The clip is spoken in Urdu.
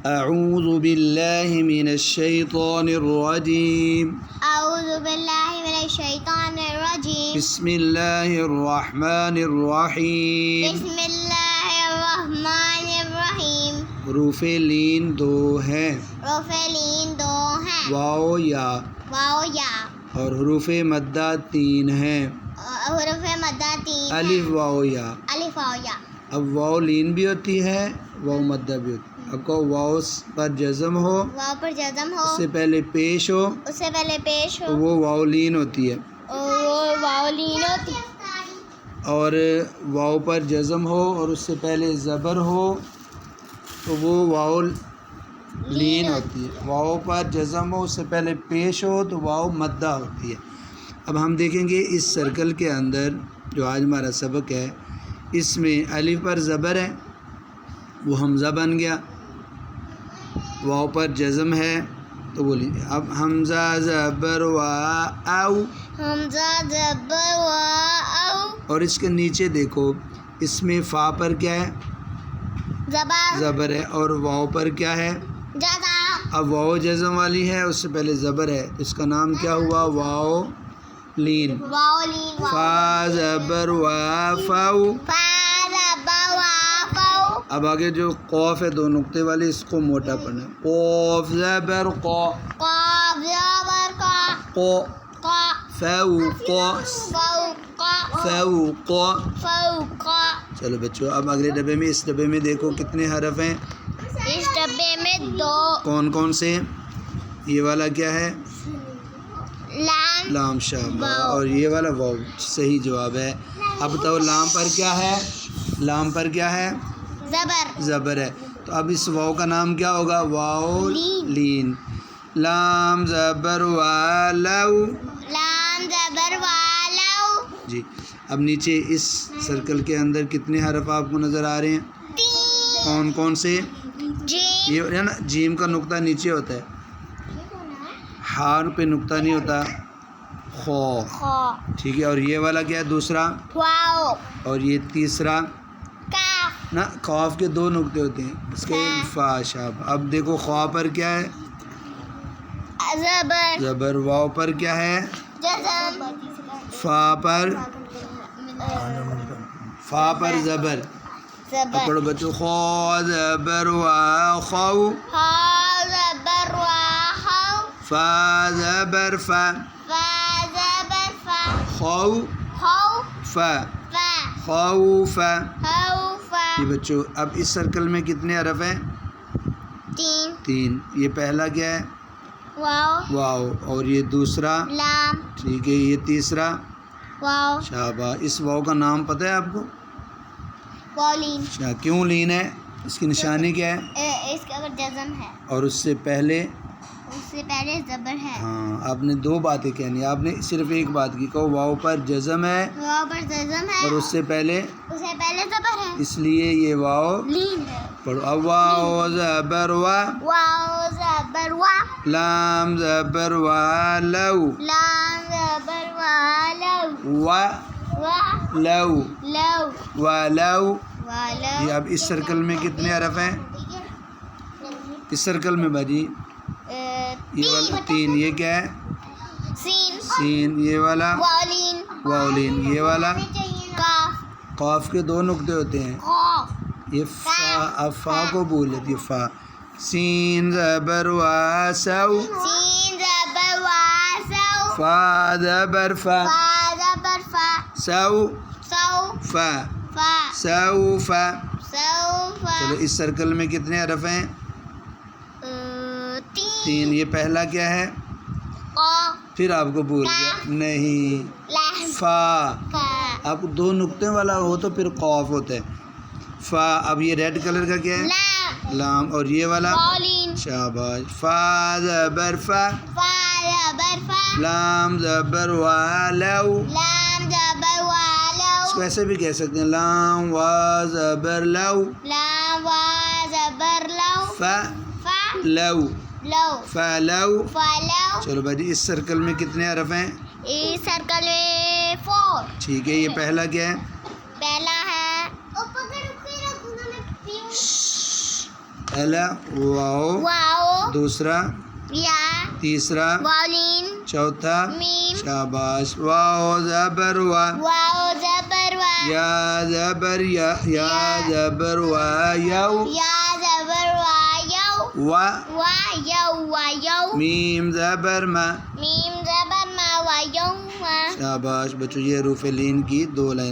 اعوذ باللہ من الشیطان الرجیم اعوذ باللہ من الشیطان الرجیم بسم اللہ الرحمن الرحیم بسم اللہ الرحمن الرحیم حروف لین دو ہیں، حروف لین دو ہیں، واو یا، واو یا، اور حروف مدہ تین ہیں، حروف مدہ تین ہیں، الف واو یا۔ الف واو یا۔ اب واو لین بھی ہوتی ہے، واو مدہ بھی ہوتی ہے۔ اب کو واو پر جزم ہو، واو پر جزم ہو، اس سے پہلے پیش ہو اس سے پہلے پیش ہو، تو وہ واو لین ہوتی ہے، اور وہ واو لین ہوتی ہے۔ اور واو پر جزم ہو اور اس سے پہلے زبر ہو تو وہ واو لین ہوتی ہے۔ واو پر جزم ہو، اس سے پہلے پیش ہو تو واو مدہ ہوتی ہے۔ اب ہم دیکھیں گے اس سرکل کے اندر جو آج ہمارا سبق ہے، اس میں الف پر زبر ہے، وہ حمزہ بن گیا، واو پر جزم ہے تو بولیے اب حمزہ زبر وا او، حمزہ زبر وا او، اور اس کے نیچے دیکھو اس میں فا پر کیا ہے؟ زبر، زبر ہے، اور واو پر کیا ہے؟ جزا، اب واو جزم والی ہے، اس سے پہلے زبر ہے، اس کا نام کیا ہوا؟ واو لین۔ واو لین، فا زبر وا فاو۔ فا زبر وا فو، اب آگے جو قوف ہے دو نقطے والی، اس کو موٹا پڑھنا ہے۔ قوف زبر قو، قاف زبر قا، قو، قا، فو قو، فوق، فو قو۔ فوق۔ چلو بچوں، اب اگلے ڈبے میں، اس ڈبے میں دیکھو کتنے حرف ہیں؟ اس ڈبے میں دو، کون کون سے؟ یہ والا کیا ہے؟ لام، لام، شاباش، واو۔ اور یہ والا واو، صحیح جواب ہے۔ اب بتاؤ لام پر کیا ہے؟ لام پر کیا ہے؟ زبر، زبر ہے، تو اب اس واو کا نام کیا ہوگا؟ واو لین۔ لین۔ لام زبر والو۔ لام زبر والو، جی، اب نیچے اس سرکل کے اندر کتنے حرف آپ کو نظر آ رہے ہیں؟ تین، کون کون سے؟ جیم، یہ ہے نا، جیم کا نقطہ نیچے ہوتا ہے، ہار پہ نقطہ نہیں ہوتا، خو، خو، ٹھیک ہے، اور یہ والا کیا ہے دوسرا؟ واو، اور یہ تیسرا کاف، نا، قاف کے دو نقطے ہوتے ہیں، اس کے فا، شاب۔ اب دیکھو خوا پر کیا ہے؟ زبر، زبر۔ واو پر کیا ہے؟ جزم، فا پر، فا پر زبر۔ اب زبر، پڑھو بچوں، خو زبر وا خو، ہا زبر وا ہو، فا زبر فا، فا زبر فا، خو خو، فا، فا، خوفا۔ ہو، فا، یہ بچوں، اب اس سرکل میں کتنے حرف ہیں؟ تین، تین۔ یہ پہلا کیا ہے؟ واو، واو، اور یہ دوسرا؟ لام، ٹھیک ہے، یہ تیسرا؟ واو، شاباش۔ اس واو کا نام پتہ ہے آپ کو؟ واو لین، اچھا، کیوں لین ہے؟ اس کی نشانی کیا ہے؟ اس کے اوپر جزم ہے، اور اس سے پہلے؟ اس سے پہلے زبر ہے، ہاں، آپ نے دو باتیں کہنی، آپ نے صرف ایک بات کی، کہو واو پر جزم ہے واو پر جزم ہے، اور اس سے پہلے، اس سے پہلے زبر ہے، اس لیے یہ واو لین ہے۔ پڑھو، اب واو زبر وا، واو زبر وا، لام زبر والو، لام زبر والو، وا وا، لو، لو، والو۔ والو۔ یہ اب اس سرکل میں کتنے حرف ہیں؟ اس سرکل میں بھاجی یہ والا تین، یہ کیا ہے؟ سین، سین، یہ والا واولین، واولین، یہ والا کاف، قاف کے دو نقطے ہوتے ہیں، قاف، یہ فا، اب فا کو بول لیتی ہے، فا، سین زبر وا سو، سین زبر وا سو، فا زبر فا، فا زبر فا، سو سو، فا، فا، سو فا۔ سو، فا، چلو اس سرکل میں کتنے حرف ہیں؟ تین، تین۔ یہ پہلا کیا ہے؟ قاف، پھر آپ کو بھول گیا، نہیں، لام، فا۔ فا، آپ دو نقطے والا ہو تو پھر قاف ہوتا ہے، فا۔ اب یہ ریڈ کلر کا کیا ہے؟ لام، لام، اور یہ والا؟ واولین، شاباش، فا زبر فا، فا زبر فا، لام زبر والو، لام زبر والو، اس کو ایسے بھی کہہ سکتے ہیں، لام وا زبر لو، لام وا زبر لو، فا فا، لو، لو، فا لو۔ فالو۔ چلو بھائی، اس سرکل میں کتنے حرف ہیں؟ اس سرکل میں 4، ٹھیک ہے، یہ پہلا کیا ہے؟ پہلا ہے پہلا واو، واو، دوسرا، یا، تیسرا، واولین، چوتھا، میم، شاباش، واو زبر وا، واو زبر وا، یا زبر یا، یا زبر وا یو، یا زبر وا یو، وا، وا یو وا یو، میم زبر ما. میم زبر ما وا یوم. شاباش بچوں، یہ حروف لین کی 2 لائنیں